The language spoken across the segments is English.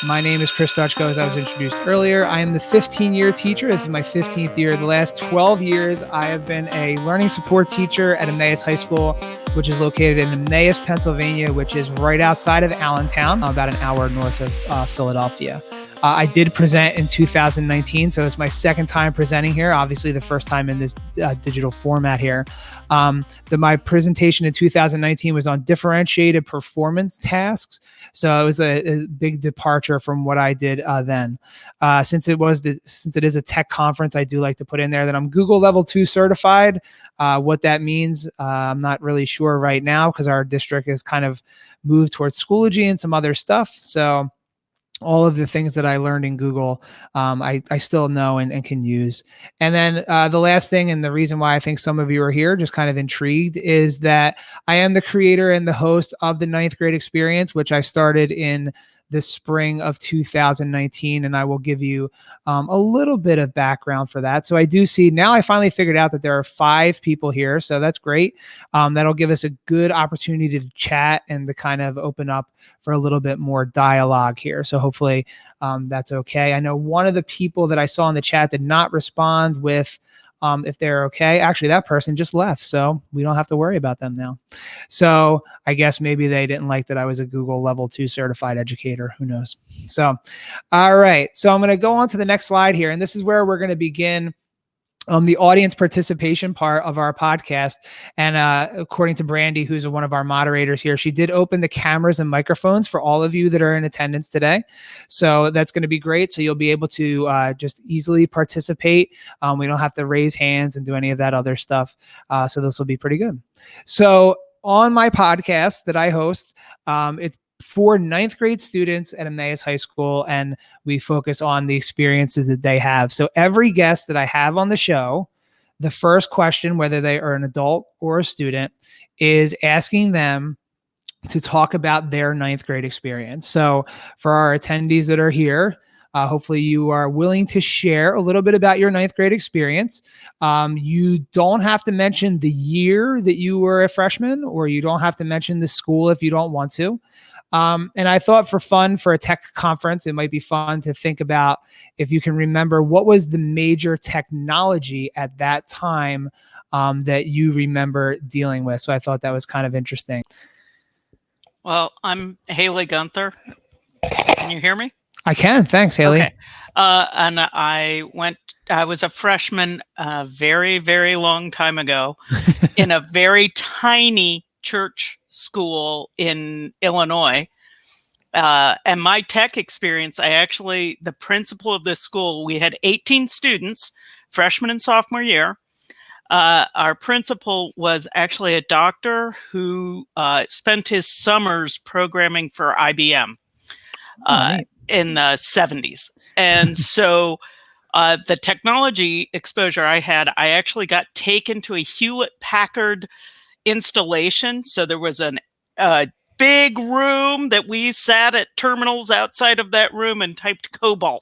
My name is Chris Dutchko, as I was introduced earlier. I am the 15-year teacher. This is my 15th year. The last 12 years, I have been a learning support teacher at Emmaus High School, which is located in Emmaus, Pennsylvania, which is right outside of Allentown, about an hour north of Philadelphia. I did present in 2019, so it's my second time presenting here. Obviously, the first time in this digital format here. My presentation in 2019 was on differentiated performance tasks. So it was a big departure from what I did then. Since it is a tech conference, I do like to put in there that I'm Google Level 2 certified. What that means, I'm not really sure right now because our district has kind of moved towards Schoology and some other stuff. So all of the things that I learned in Google, I still know and can use. And then the last thing, and the reason why I think some of you are here, just kind of intrigued, is that I am the creator and the host of the ninth grade experience, which I started in the spring of 2019, and I will give you a little bit of background for that. So I do see now I finally figured out that there are 5 people here, so that's great. That'll give us a good opportunity to chat and to kind of open up for a little bit more dialogue here. So hopefully that's okay. I know one of the people that I saw in the chat did not respond with if they're okay. Actually, that person just left, so we don't have to worry about them now. So I guess maybe they didn't like that I was a Google Level 2 certified educator. Who knows? So, all right. So I'm going to go on to the next slide here, and this is where we're going to begin the audience participation part of our podcast. And according to Brandy, who's one of our moderators here, she did open the cameras and microphones for all of you that are in attendance today. So that's going to be great. So you'll be able to just easily participate. We don't have to raise hands and do any of that other stuff. So this will be pretty good. So on my podcast that I host, it's for ninth grade students at Emmaus High School, and we focus on the experiences that they have. So every guest that I have on the show, the first question, whether they are an adult or a student, is asking them to talk about their ninth grade experience. So for our attendees that are here, hopefully you are willing to share a little bit about your ninth grade experience. You don't have to mention the year that you were a freshman, or you don't have to mention the school if you don't want to. And I thought for fun, for a tech conference, it might be fun to think about if you can remember what was the major technology at that time that you remember dealing with. So I thought that was kind of interesting. Well, I'm Hayley Gunther. Can you hear me? I can. Thanks, Hayley. Okay. And I was a freshman a very, very long time ago in a very tiny church school in Illinois. And my tech experience, the principal of this school, we had 18 students, freshman and sophomore year. Our principal was actually a doctor who spent his summers programming for IBM in the 70s. And so the technology exposure I had, I actually got taken to a Hewlett-Packard installation. So there was a big room that we sat at terminals outside of that room and typed COBOL.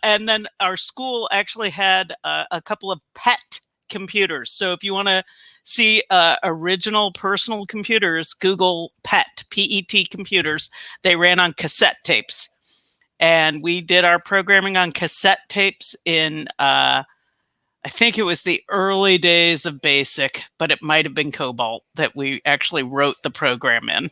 And then our school actually had a couple of PET computers. So if you want to see original personal computers, Google PET, P-E-T computers. They ran on cassette tapes. And we did our programming on cassette tapes in I think it was the early days of BASIC, but it might have been COBOL that we actually wrote the program in.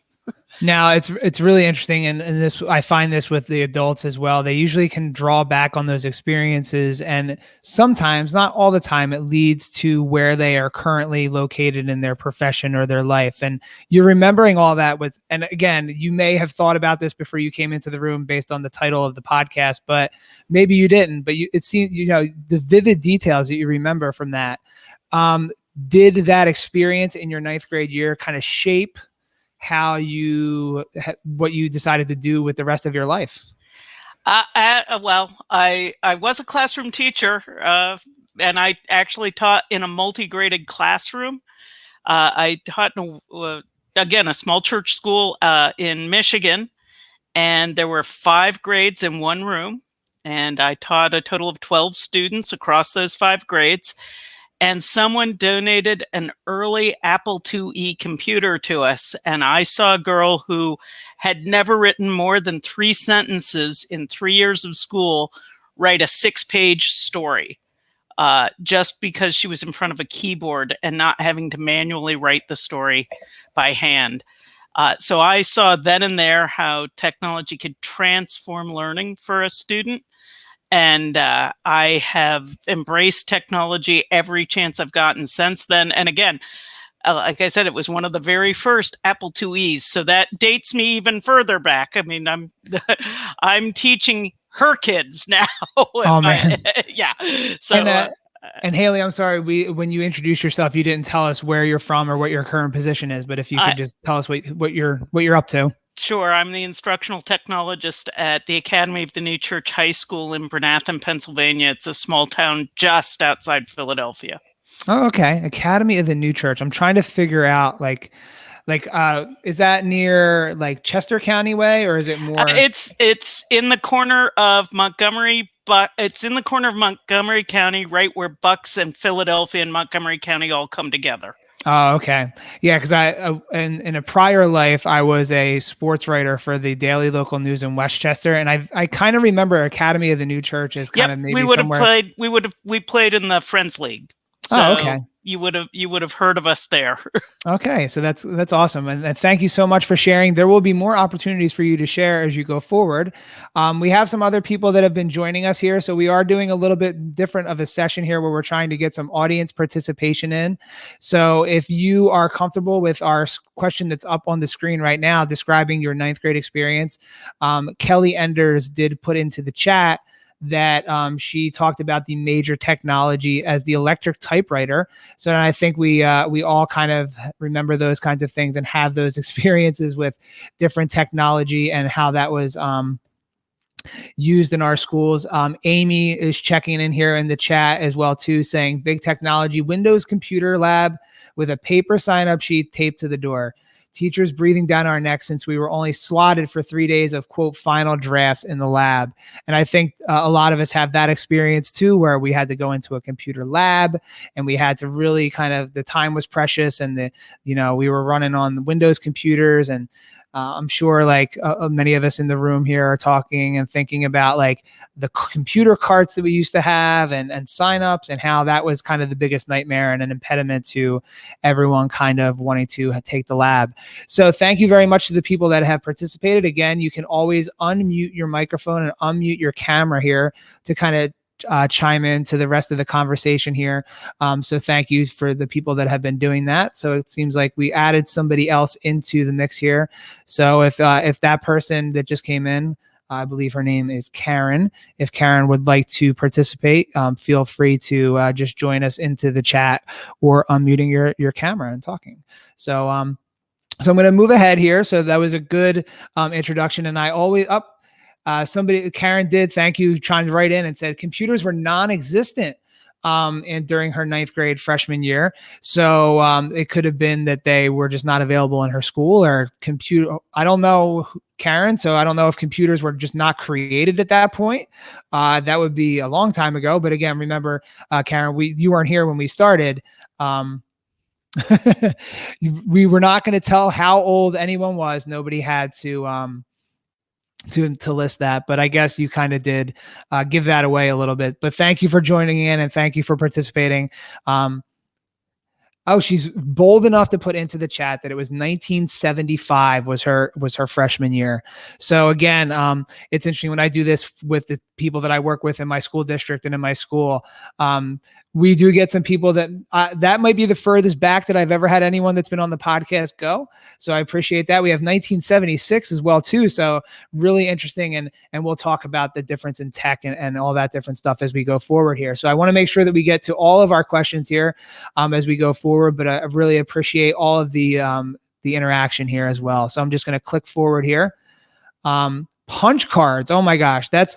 Now it's really interesting, and this I find this with the adults as well. They usually can draw back on those experiences, and sometimes, not all the time, it leads to where they are currently located in their profession or their life. And you're remembering all that with, and again, you may have thought about this before you came into the room based on the title of the podcast, but maybe you didn't. But it seems, the vivid details that you remember from that. Did that experience in your ninth grade year kind of shape what you decided to do with the rest of your life? Well, I was a classroom teacher, and I actually taught in a multi-graded classroom. I taught in a small church school in Michigan, and there were 5 grades in one room, and I taught a total of 12 students across those 5 grades. and someone donated an early Apple IIe computer to us. And I saw a girl who had never written more than 3 sentences in 3 years of school write a 6-page story, just because she was in front of a keyboard and not having to manually write the story by hand. So I saw then and there how technology could transform learning for a student. And I have embraced technology every chance I've gotten since then. And again, like I said, it was one of the very first Apple IIes, so that dates me even further back. I mean, I'm teaching her kids now. Oh man. Yeah. So And Hayley, I'm sorry, when you introduced yourself, you didn't tell us where you're from or what your current position is. But if you could just tell us what you're up to. Sure. I'm the instructional technologist at the Academy of the New Church High School in Bernathen, Pennsylvania. It's a small town just outside Philadelphia. Oh, okay. Academy of the New Church. I'm trying to figure out is that near like Chester County way, or is it more? It's in the corner of Montgomery, but it's in the corner of Montgomery County, right where Bucks and Philadelphia and Montgomery County all come together. Oh, okay. Yeah, because in a prior life, I was a sports writer for the Daily Local News in Westchester, and I kind of remember Academy of the New Church as kind of maybe we played in the Friends League. So okay. You would have heard of us there. Okay, so that's awesome, and thank you so much for sharing. There will be more opportunities for you to share as you go forward. We have some other people that have been joining us here, so we are doing a little bit different of a session here where we're trying to get some audience participation in. So if you are comfortable with our question that's up on the screen right now, describing your 9th grade experience, Kelly Enders did put into the chat that she talked about the major technology as the electric typewriter. So I think we all kind of remember those kinds of things and have those experiences with different technology and how that was used in our schools. Amy is checking in here in the chat as well too, saying big technology, Windows computer lab with a paper sign-up sheet taped to the door. Teachers breathing down our necks since we were only slotted for 3 days of quote final drafts in the lab. And I think a lot of us have that experience too, where we had to go into a computer lab and we had to really the time was precious, and we were running on Windows computers, and I'm sure many of us in the room here are talking and thinking about the computer carts that we used to have and signups, and how that was kind of the biggest nightmare and an impediment to everyone kind of wanting to take the lab. So thank you very much to the people that have participated. Again, you can always unmute your microphone and unmute your camera here to kind of chime in to the rest of the conversation here. So thank you for the people that have been doing that. So it seems like we added somebody else into the mix here. So if that person that just came in, I believe her name is Karen. If Karen would like to participate, feel free to just join us into the chat or unmuting your camera and talking. So I'm going to move ahead here. So that was a good introduction. And I always Karen did, thank you, chimed right in and said computers were non-existent and during her 9th grade freshman year. So it could have been that they were just not available in her school, or I don't know, Karen. So I don't know if computers were just not created at that point. That would be a long time ago. But again, remember, Karen, you weren't here when we started. We were not going to tell how old anyone was. Nobody had to list that, but I guess you kind of did give that away a little bit. But thank you for joining in and thank you for participating. Oh, she's bold enough to put into the chat that it was 1975 was her freshman year. So again, it's interesting when I do this with the people that I work with in my school district and in my school. We do get some people that might be the furthest back that I've ever had anyone that's been on the podcast go. So I appreciate that. We have 1976 as well too. So really interesting. And we'll talk about the difference in tech and all that different stuff as we go forward here. So I want to make sure that we get to all of our questions here as we go forward, but I really appreciate all of the interaction here as well. So I'm just going to click forward here. Punch cards. Oh my gosh. That's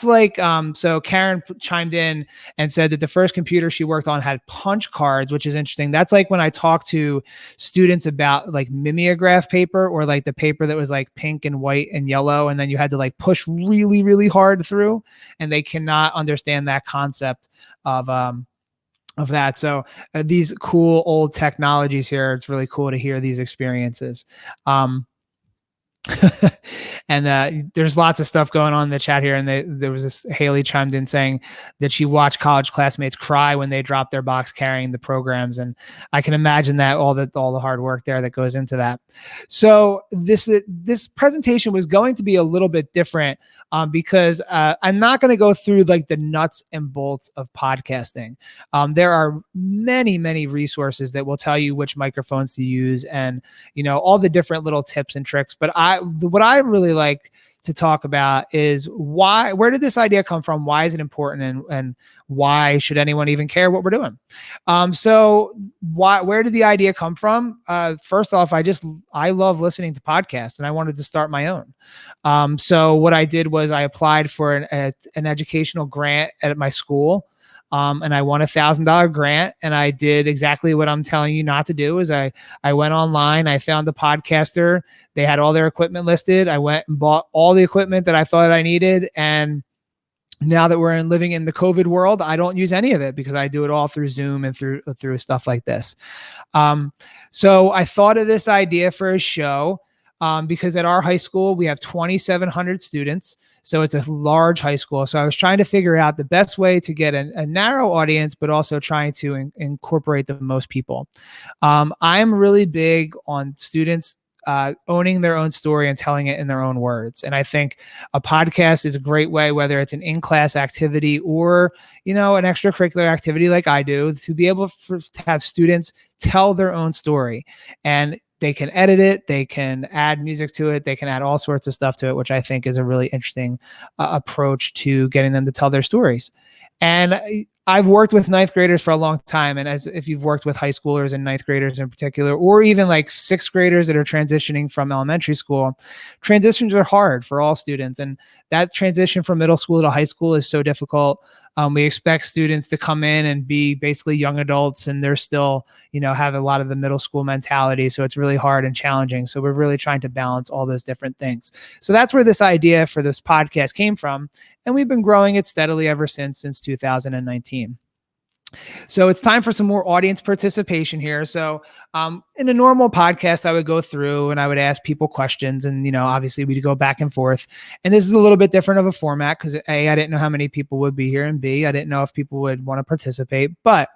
like, so Karen chimed in and said that the first computer she worked on had punch cards, which is interesting. That's like when I talk to students about like mimeograph paper, or like the paper that was like pink and white and yellow, and then you had to like push really, really hard through, and they cannot understand that concept of of that. So these cool old technologies here, it's really cool to hear these experiences. And there's lots of stuff going on in the chat here. And there was this Hayley chimed in saying that she watched college classmates cry when they dropped their box carrying the programs. And I can imagine that all the hard work there that goes into that. So this presentation was going to be a little bit different because I'm not going to go through like the nuts and bolts of podcasting. There are many resources that will tell you which microphones to use and, all the different little tips and tricks. But what I really like to talk about is where did this idea come from? Why is it important? And why should anyone even care what we're doing? So where did the idea come from? First off, I love listening to podcasts and I wanted to start my own. So what I did was I applied for an educational grant at my school. And I won $1,000 grant, and I did exactly what I'm telling you not to do. Is I went online, I found the podcaster. They had all their equipment listed. I went and bought all the equipment that I thought I needed. And now that we're living in the COVID world, I don't use any of it because I do it all through Zoom and through stuff like this. So I thought of this idea for a show because at our high school, we have 2,700 students. So it's a large high school. So I was trying to figure out the best way to get a narrow audience, but also trying to incorporate the most people. I'm really big on students owning their own story and telling it in their own words. And I think a podcast is a great way, whether it's an in-class activity or, an extracurricular activity like I do, to be able to have students tell their own story. And they can edit it, they can add music to it, they can add all sorts of stuff to it, which I think is a really interesting approach to getting them to tell their stories. And I've worked with ninth graders for a long time. And if you've worked with high schoolers and ninth graders in particular, or even like sixth graders that are transitioning from elementary school, transitions are hard for all students. And that transition from middle school to high school is so difficult. We expect students to come in and be basically young adults, and they're still, have a lot of the middle school mentality. So it's really hard and challenging. So we're really trying to balance all those different things. So that's where this idea for this podcast came from. And we've been growing it steadily ever since 2019. So it's time for some more audience participation here. So in a normal podcast, I would go through and I would ask people questions, and obviously we'd go back and forth. And this is a little bit different of a format because A, I didn't know how many people would be here, and B, I didn't know if people would want to participate. But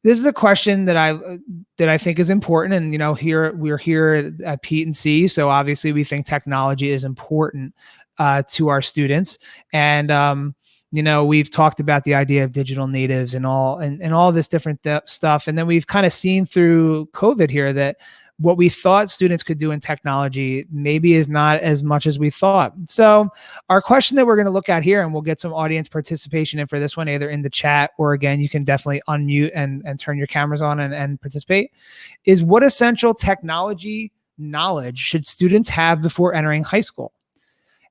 this is a question that I think is important. And we're here at PETE&C, so obviously we think technology is important to our students. And we've talked about the idea of digital natives and all this different stuff. And then we've kind of seen through COVID here that what we thought students could do in technology maybe is not as much as we thought. So our question that we're going to look at here, and we'll get some audience participation in for this one, either in the chat or again, you can definitely unmute and turn your cameras on and participate, is what essential technology knowledge should students have before entering high school?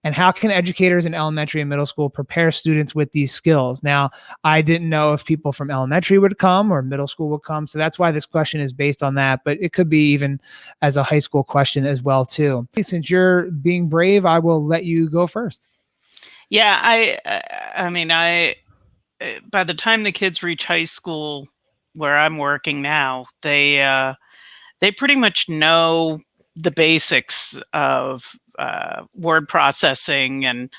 And how can educators in elementary and middle school prepare students with these skills? Now, I didn't know if people from elementary would come or middle school would come. So that's why this question is based on that. But it could be even as a high school question as well, too. Since you're being brave, I will let you go first. Yeah, I mean, by the time the kids reach high school, where I'm working now, they pretty much know the basics of word processing and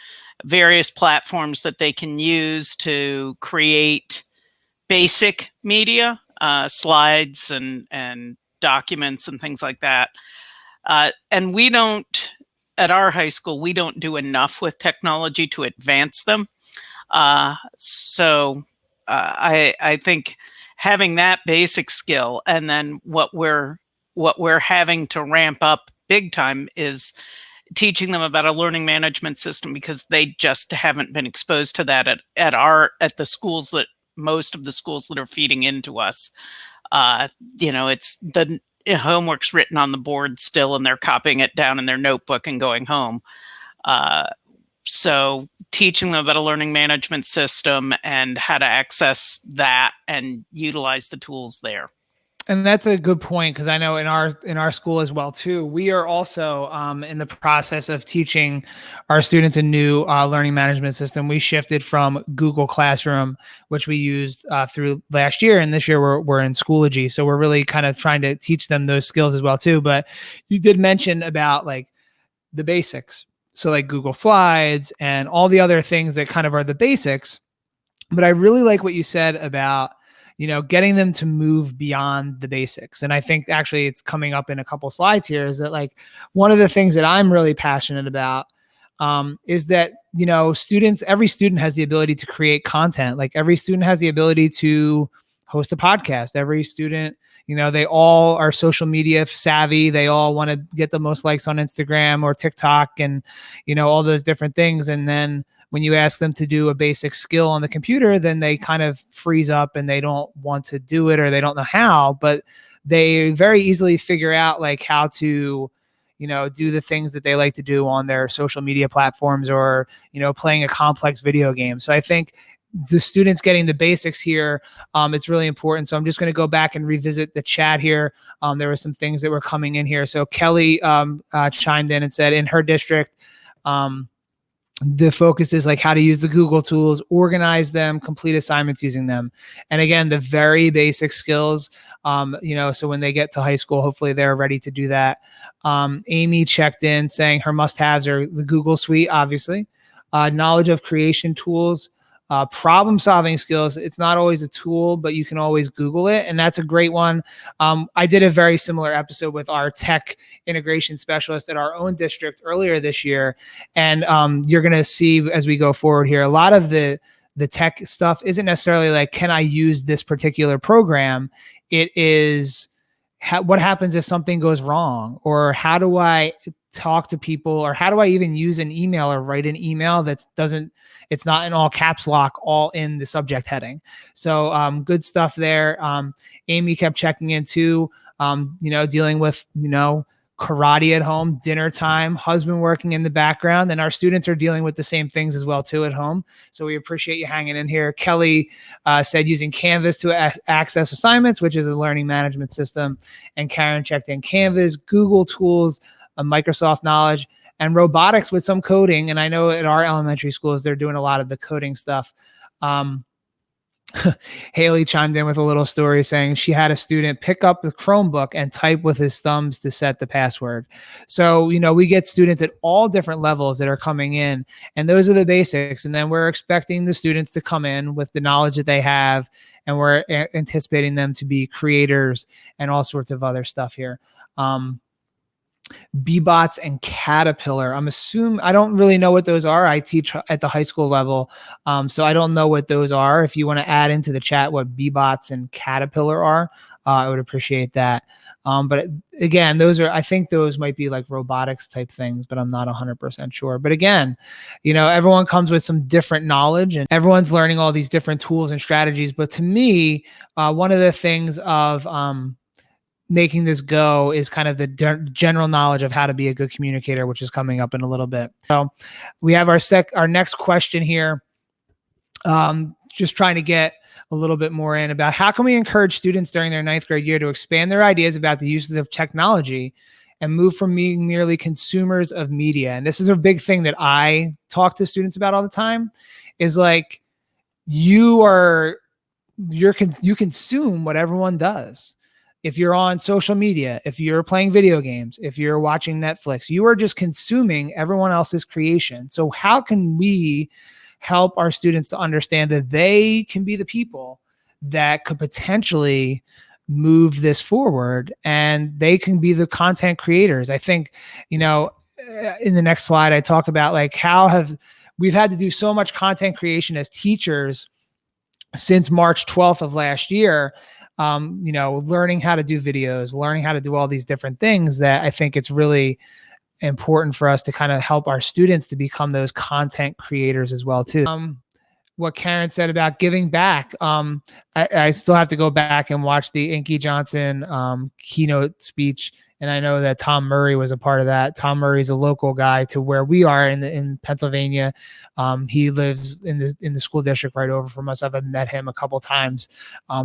various platforms that they can use to create basic media, slides and documents and things like that. And we don't, at our high school, we don't do enough with technology to advance them. So I think having that basic skill, and then what we're having to ramp up big time is teaching them about a learning management system, because they just haven't been exposed to that at the schools, that most of the schools that are feeding into us. It's the homework's written on the board still, and they're copying it down in their notebook and going home. So teaching them about a learning management system and how to access that and utilize the tools there. And that's a good point, because I know in our school as well too, we are also in the process of teaching our students a new learning management system. We shifted from Google Classroom, which we used through last year, and this year we're in Schoology. So we're really kind of trying to teach them those skills as well too. But you did mention about like the basics, so like Google Slides and all the other things that kind of are the basics. But I really like what you said about, getting them to move beyond the basics. And I think actually it's coming up in a couple slides here, is that like one of the things that I'm really passionate about is that, every student has the ability to create content. Like every student has the ability to host a podcast. Every student, they all are social media savvy. They all want to get the most likes on Instagram or TikTok and, all those different things. And then when you ask them to do a basic skill on the computer, then they kind of freeze up and they don't want to do it, or they don't know how, but they very easily figure out like how to, do the things that they like to do on their social media platforms, or, playing a complex video game. So I think the students getting the basics here, it's really important. So I'm just going to go back and revisit the chat here. There were some things that were coming in here. So Kelly chimed in and said in her district, the focus is like how to use the Google tools, organize them, complete assignments using them. And again, the very basic skills, so when they get to high school, hopefully they're ready to do that. Amy checked in saying her must-haves are the Google Suite, obviously, knowledge of creation tools, problem solving skills. It's not always a tool, but you can always Google it. And that's a great one. I did a very similar episode with our tech integration specialist at our own district earlier this year. And you're going to see as we go forward here, a lot of the tech stuff isn't necessarily like, can I use this particular program? It is what happens if something goes wrong, or how do I talk to people, or how do I even use an email or write an email it's not in all caps lock, all in the subject heading. So good stuff there. Amy kept checking in too, dealing with, karate at home, dinner time, husband working in the background, and our students are dealing with the same things as well too at home. So we appreciate you hanging in here. Kelly said using Canvas to access assignments, which is a learning management system. And Karen checked in Canvas, Google tools, Microsoft knowledge, and robotics with some coding. And I know at our elementary schools, they're doing a lot of the coding stuff. Hayley chimed in with a little story saying she had a student pick up the Chromebook and type with his thumbs to set the password. So, we get students at all different levels that are coming in, and those are the basics. And then we're expecting the students to come in with the knowledge that they have, and we're anticipating them to be creators and all sorts of other stuff here. Bbots and Caterpillar. I don't really know what those are. I teach at the high school level. So I don't know what those are. If you want to add into the chat what Bbots and Caterpillar are, I would appreciate that. But again, I think those might be like robotics type things, but I'm not 100% sure. But again, everyone comes with some different knowledge, and everyone's learning all these different tools and strategies. But to me, one of the things of making this go is kind of the general knowledge of how to be a good communicator, which is coming up in a little bit. So we have our next question here. Just trying to get a little bit more in about how can we encourage students during their 9th grade year to expand their ideas about the uses of technology and move from being merely consumers of media. And this is a big thing that I talk to students about all the time, is like, you consume what everyone does. If you're on social media, if you're playing video games, if you're watching Netflix, you are just consuming everyone else's creation. So how can we help our students to understand that they can be the people that could potentially move this forward, and they can be the content creators? I think, in the next slide, I talk about like we've had to do so much content creation as teachers since March 12th of last year. Learning how to do videos, learning how to do all these different things, that I think it's really important for us to kind of help our students to become those content creators as well too. what Karen said about giving back. I still have to go back and watch the Inky Johnson keynote speech. And I know that Tom Murray was a part of that. Tom Murray's a local guy to where we are in Pennsylvania. He lives in the school district right over from us. I've met him a couple times.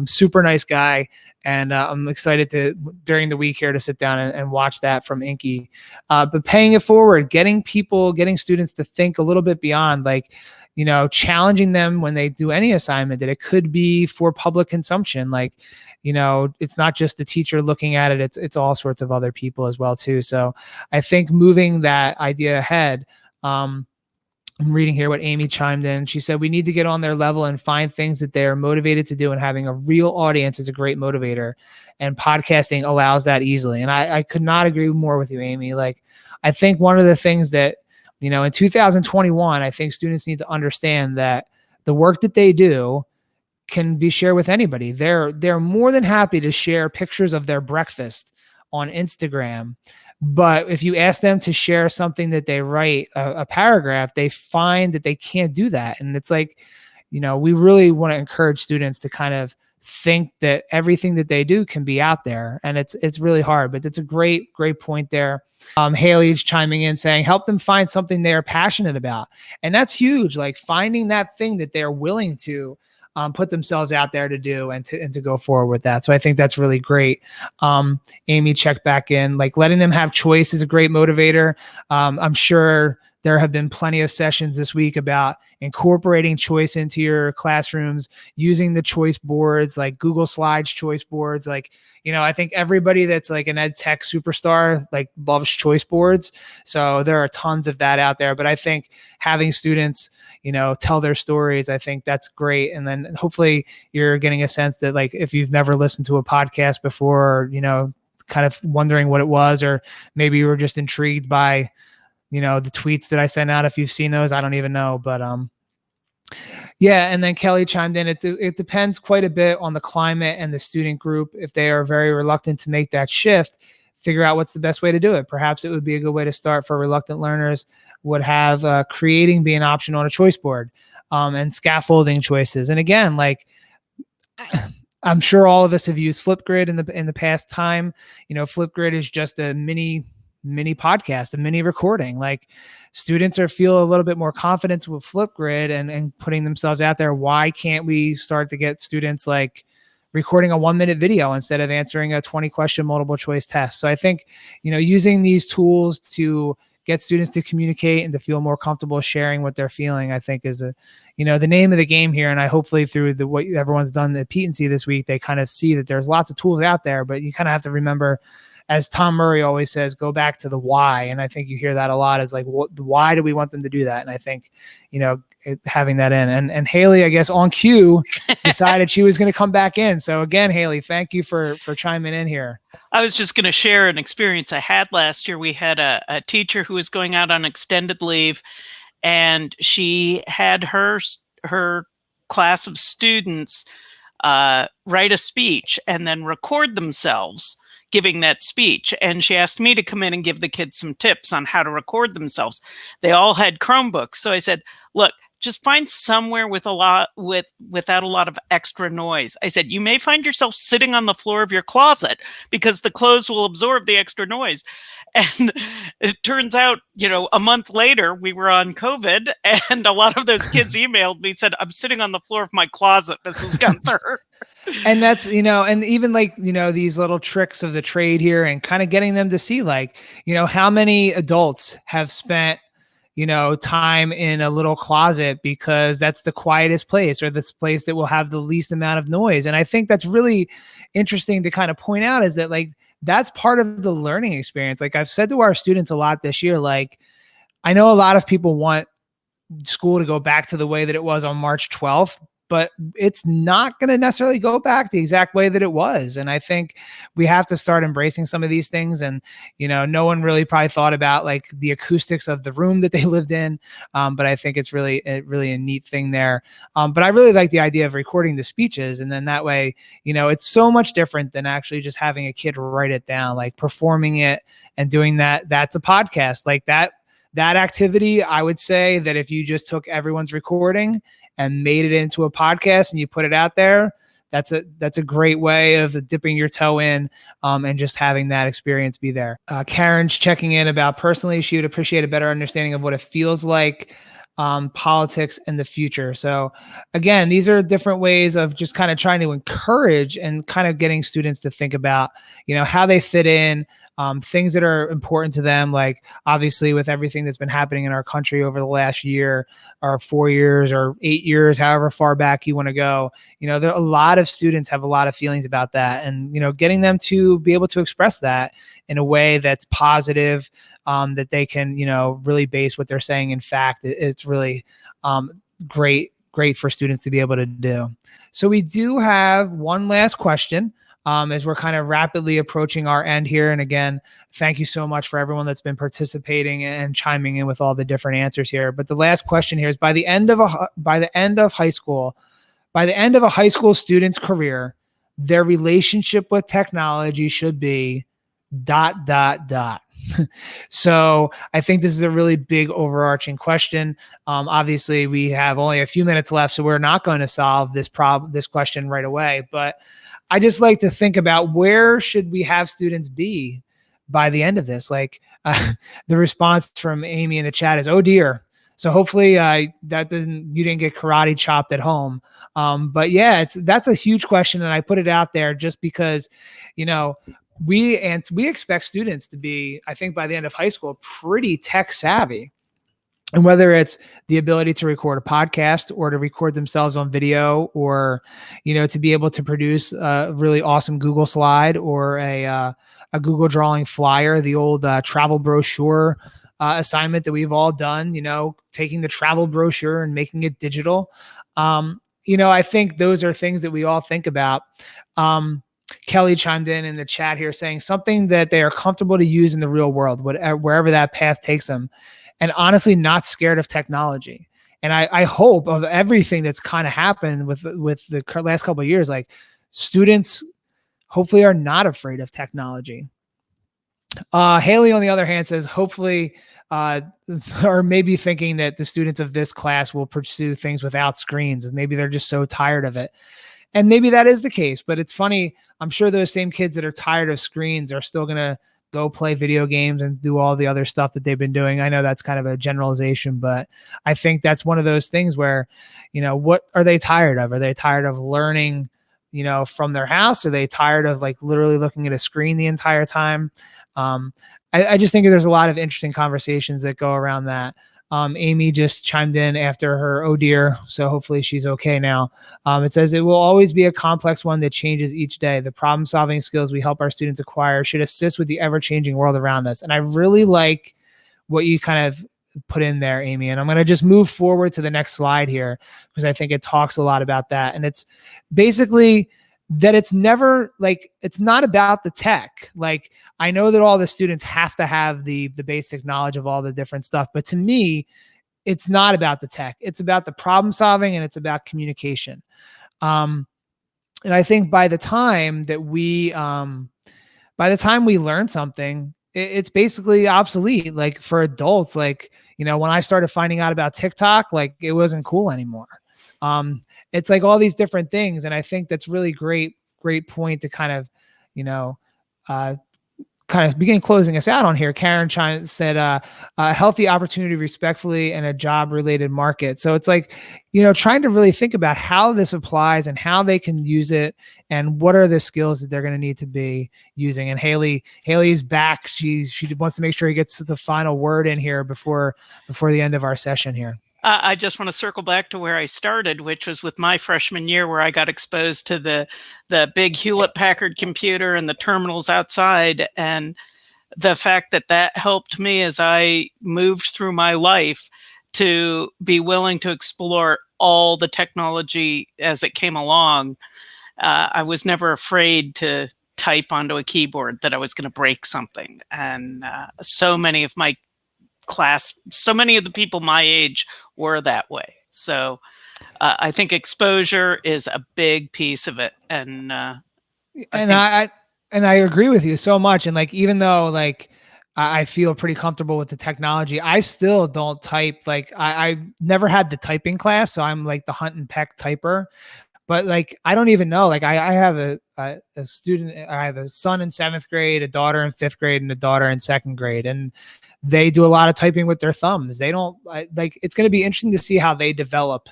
Super nice guy. And I'm excited during the week here to sit down and watch that from Inky. But paying it forward, getting students to think a little bit beyond, like, challenging them when they do any assignment that it could be for public consumption. Like, it's not just the teacher looking at it, it's all sorts of other people as well too. So I think moving that idea ahead, I'm reading here what Amy chimed in. She said, we need to get on their level and find things that they're motivated to do, and having a real audience is a great motivator, and podcasting allows that easily. And I could not agree more with you, Amy. Like, I think one of the things that, in 2021, I think students need to understand that the work that they do can be shared with anybody. They're more than happy to share pictures of their breakfast on Instagram. But if you ask them to share something that they write, a paragraph, they find that they can't do that. And it's like, we really want to encourage students to kind of think that everything that they do can be out there. And it's really hard, but it's a great point there. Hayley's chiming in saying, help them find something they're passionate about. And that's huge. Like, finding that thing that they're willing to put themselves out there to do and to go forward with that. So I think that's really great. Amy checked back in, like, letting them have choice is a great motivator. I'm sure there have been plenty of sessions this week about incorporating choice into your classrooms, using the choice boards, like Google Slides choice boards. Like, I think everybody that's like an ed tech superstar, like, loves choice boards. So there are tons of that out there. But I think having students, tell their stories, I think that's great. And then hopefully you're getting a sense that, like, if you've never listened to a podcast before, or, kind of wondering what it was, or maybe you were just intrigued by, the tweets that I sent out. If you've seen those, I don't even know, but yeah. And then Kelly chimed in. It depends quite a bit on the climate and the student group. If they are very reluctant to make that shift, figure out what's the best way to do it. Perhaps it would be a good way to start for reluctant learners would have creating be an option on a choice board, and scaffolding choices. And again, like, I'm sure all of us have used Flipgrid in the past time. Flipgrid is just a mini podcast, a mini recording. Like, students feel a little bit more confidence with Flipgrid and putting themselves out there. Why can't we start to get students, like, recording a 1-minute video instead of answering a 20-question multiple choice test? So I think, using these tools to get students to communicate and to feel more comfortable sharing what they're feeling, I think is the name of the game here. And I hopefully through what everyone's done at PETE&C this week, they kind of see that there's lots of tools out there, but you kind of have to remember, as Tom Murray always says, go back to the why. And I think you hear that a lot, is like, why do we want them to do that? And I think, having that in, and Hayley, I guess on cue, decided she was going to come back in. So again, Hayley, thank you for chiming in here. I was just going to share an experience I had last year. We had a teacher who was going out on extended leave, and she had her class of students write a speech and then record themselves giving that speech. And she asked me to come in and give the kids some tips on how to record themselves. They all had Chromebooks. So I said, look, just find somewhere without a lot of extra noise. I said, you may find yourself sitting on the floor of your closet because the clothes will absorb the extra noise. And it turns out, a month later, we were on COVID, and a lot of those kids emailed me, said, I'm sitting on the floor of my closet, Mrs. Gunther. And that's, and even like, these little tricks of the trade here, and kind of getting them to see, like, how many adults have spent, time in a little closet because that's the quietest place, or this place that will have the least amount of noise. And I think that's really interesting to kind of point out, is that, like, that's part of the learning experience. Like, I've said to our students a lot this year, like, I know a lot of people want school to go back to the way that it was on March 12th, but it's not going to necessarily go back the exact way that it was. And I think we have to start embracing some of these things. And, no one really probably thought about, like, the acoustics of the room that they lived in. But I think it's really a neat thing there. But I really like the idea of recording the speeches. And then that way, it's so much different than actually just having a kid write it down, like performing it and doing that. That's a podcast like that. That activity, I would say that if you just took everyone's recording and made it into a podcast and you put it out there, that's a great way of dipping your toe in, and just having that experience be there. Karen's checking in about personally, she would appreciate a better understanding of what it feels like, politics in the future. So again, these are different ways of just kind of trying to encourage and kind of getting students to think about, how they fit in, things that are important to them. Like obviously with everything that's been happening in our country over the last year or 4 years or 8 years, however far back you want to go, there a lot of students have a lot of feelings about that, and, getting them to be able to express that in a way that's positive, that they can, really base what they're saying in fact. It's really great for students to be able to do. So we do have one last question, as we're kind of rapidly approaching our end here. And again, thank you so much for everyone that's been participating and chiming in with all the different answers here. But the last question here is, by the end of a high school student's career, their relationship with technology should be ... So I think this is a really big overarching question. Obviously, we have only a few minutes left, so we're not going to solve this question right away. But I just like to think about, where should we have students be by the end of this? Like the response from Amy in the chat is, "Oh dear." So hopefully you didn't get karate chopped at home. But yeah, that's a huge question, and I put it out there just because, we expect students to be, I think by the end of high school, pretty tech savvy. And whether it's the ability to record a podcast or to record themselves on video, or, to be able to produce a really awesome Google slide or a Google drawing flyer, the old travel brochure assignment that we've all done, taking the travel brochure and making it digital. I think those are things that we all think about. Kelly chimed in the chat here saying something that they are comfortable to use in the real world, wherever that path takes them, and honestly not scared of technology. And I hope, of everything that's kind of happened with the last couple of years, like students hopefully are not afraid of technology. Hayley, on the other hand, says hopefully, or maybe thinking that the students of this class will pursue things without screens, and maybe they're just so tired of it. And maybe that is the case, but it's funny. I'm sure those same kids that are tired of screens are still going to go play video games and do all the other stuff that they've been doing. I know that's kind of a generalization, but I think that's one of those things where, what are they tired of? Are they tired of learning, from their house? Are they tired of like literally looking at a screen the entire time? I just think there's a lot of interesting conversations that go around that. Amy just chimed in after her "oh dear," so hopefully she's okay now. It says, "It will always be a complex one that changes each day. The problem-solving skills we help our students acquire should assist with the ever-changing world around us." And I really like what you kind of put in there, Amy. And I'm going to just move forward to the next slide here, because I think it talks a lot about that. And it's basically that it's never like, it's not about the tech. Like, I know that all the students have to have the basic knowledge of all the different stuff, but to me, it's not about the tech. It's about the problem solving, and it's about communication. And I think by the time we learn something, it's basically obsolete. Like for adults, like, when I started finding out about TikTok, like it wasn't cool anymore. It's like all these different things. And I think that's really great point to kind of, begin closing us out on here. Karen said, a healthy opportunity respectfully in a job related market. So it's like, trying to really think about how this applies and how they can use it, and what are the skills that they're going to need to be using. And Hayley's back. She wants to make sure he gets the final word in here before the end of our session here. I just want to circle back to where I started, which was with my freshman year, where I got exposed to the big Hewlett-Packard computer and the terminals outside, and the fact that helped me as I moved through my life to be willing to explore all the technology as it came along. I was never afraid to type onto a keyboard that I was going to break something, and so many of my class, so many of the people my age were that way. So I think exposure is a big piece of it. And I agree with you so much. And like, even though like I feel pretty comfortable with the technology. I still don't type. Like I never had the typing class, so I'm like the hunt and peck typer. But like I don't even know. Like I have a student. I have a son in 7th grade, a daughter in 5th grade, and a daughter in 2nd grade, and they do a lot of typing with their thumbs. They don't like. It's going to be interesting to see how they develop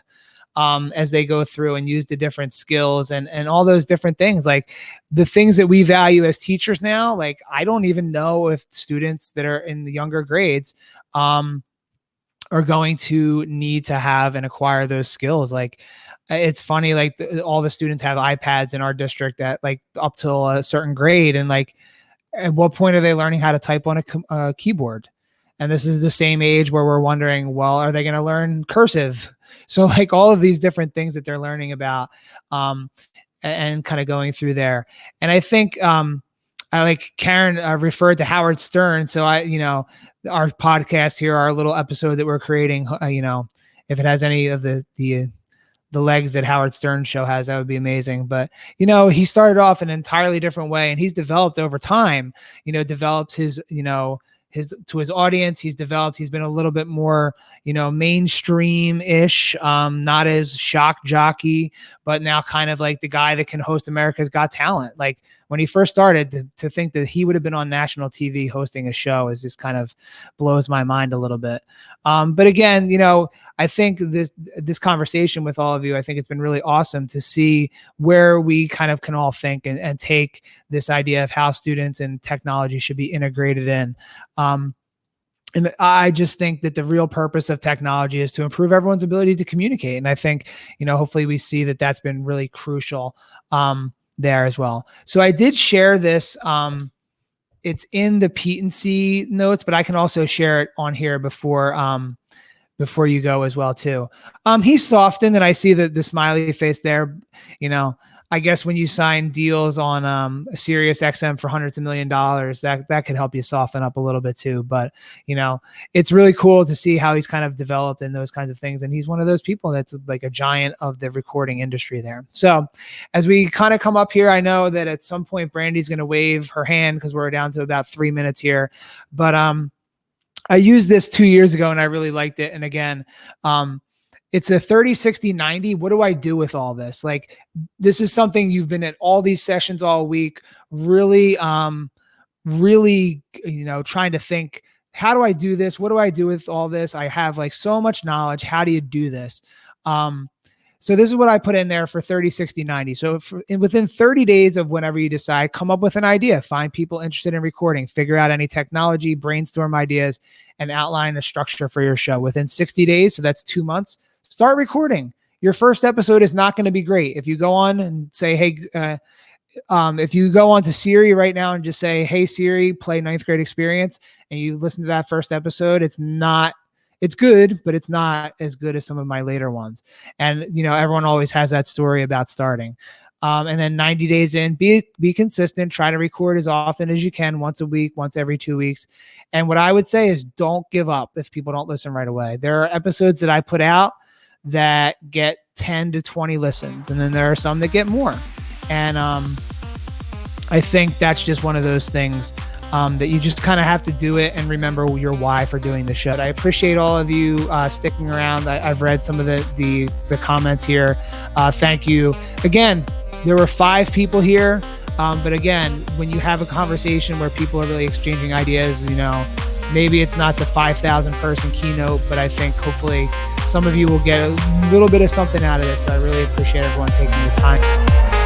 as they go through and use the different skills and all those different things. Like the things that we value as teachers now, like I don't even know if students that are in the younger grades are going to need to have and acquire those skills. Like it's funny, like all the students have iPads in our district at like up till a certain grade. And like, at what point are they learning how to type on a keyboard? And this is the same age where we're wondering, well, are they going to learn cursive? So like all of these different things that they're learning about and kind of going through there. And I think I like Karen referred to Howard Stern. So our podcast here, our little episode that we're creating, if it has any of the legs that Howard Stern show has, that would be amazing. But, he started off in an entirely different way, and he's developed over time, developed his audience. He's been a little bit more, mainstream ish, not as shock jockey, but now kind of like the guy that can host America's Got Talent. Like when he first started, to think that he would have been on national TV hosting a show is just kind of blows my mind a little bit. But again, I think this conversation with all of you, I think it's been really awesome to see where we kind of can all think and take this idea of how students and technology should be integrated in. And I just think that the real purpose of technology is to improve everyone's ability to communicate. And I think, hopefully we see that that's been really crucial there as well. So I did share this. It's in the PETE&C notes, but I can also share it on here before you go as well too. He's softened, and I see the smiley face there. I guess when you sign deals on Sirius XM for hundreds of $1 million, that could help you soften up a little bit too. But it's really cool to see how he's kind of developed in those kinds of things. And he's one of those people that's like a giant of the recording industry there. So as we kind of come up here, I know that at some point Brandy's going to wave her hand because we're down to about 3 minutes here. But I used this 2 years ago and I really liked it. And again, it's a 30, 60, 90. What do I do with all this? Like, this is something you've been at all these sessions all week, really, trying to think, how do I do this? What do I do with all this? I have like so much knowledge. How do you do this? So this is what I put in there for 30, 60, 90. So within 30 days of whenever you decide, come up with an idea, find people interested in recording, figure out any technology, brainstorm ideas, and outline a structure for your show. Within 60 days, so that's 2 months, start recording. Your first episode is not going to be great. If you go on and say, hey, if you go on to Siri right now and just say, hey, Siri, play 9th grade experience, and you listen to that first episode, it's good, but it's not as good as some of my later ones. And, everyone always has that story about starting. And then 90 days in, be consistent, try to record as often as you can, once a week, once every 2 weeks. And what I would say is don't give up if people don't listen right away. There are episodes that I put out that get 10 to 20 listens. And then there are some that get more. And I think that's just one of those things that you just kind of have to do it and remember your why for doing the show. I appreciate all of you sticking around. I've read some of the comments here. Thank you. Again, there were 5 people here. But again, when you have a conversation where people are really exchanging ideas, maybe it's not the 5,000 person keynote, but I think hopefully some of you will get a little bit of something out of this. So I really appreciate everyone taking the time.